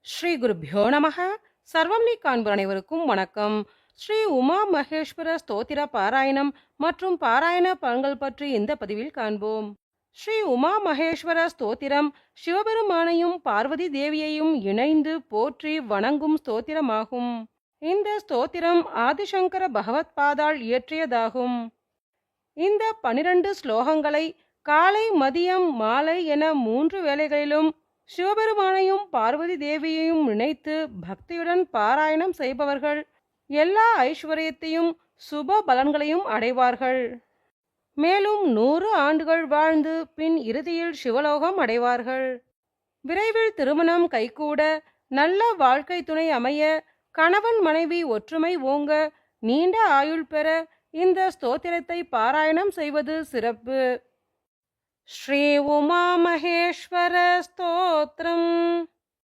ஸ்ரீ குருப்யோ நமः. சர்வம் நீ காண்பர் அனைவருக்கும் வணக்கம். ஸ்ரீ உமா மகேஸ்வர ஸ்தோத்திர பாராயணம் மற்றும் பாராயண பலன்கள் பற்றி இந்த பதிவில் காண்போம். ஸ்ரீ உமா மகேஸ்வர ஸ்தோத்திரம் சிவபெருமானையும் பார்வதி தேவியையும் இணைந்து போற்றி வணங்கும் ஸ்தோத்திரமாகும். இந்த ஸ்தோத்திரம் ஆதிசங்கர பகவத் பாதாள் இயற்றியதாகும். இந்த 12 ஸ்லோகங்களை காலை மதியம் மாலை என 3 வேளைகளிலும் சிவபெருமானையும் பார்வதி தேவியையும் நினைத்து பக்தியுடன் பாராயணம் செய்பவர்கள் எல்லா ஐஸ்வர்யத்தையும் சுப பலன்களையும் அடைவார்கள். மேலும் 100 ஆண்டுகள் வாழ்ந்து பின் இறுதியில் சிவலோகம் அடைவார்கள். விரைவில் திருமணம் கைகூட, நல்ல வாழ்க்கை துணை அமைய, கணவன் மனைவி ஒற்றுமை ஓங்க, நீண்ட ஆயுள் பெற இந்த ஸ்தோத்திரத்தை பாராயணம் செய்வது சிறப்பு. ஸ்ரீ உமா மகேஸ்வர ஸ்தோத்திரம்.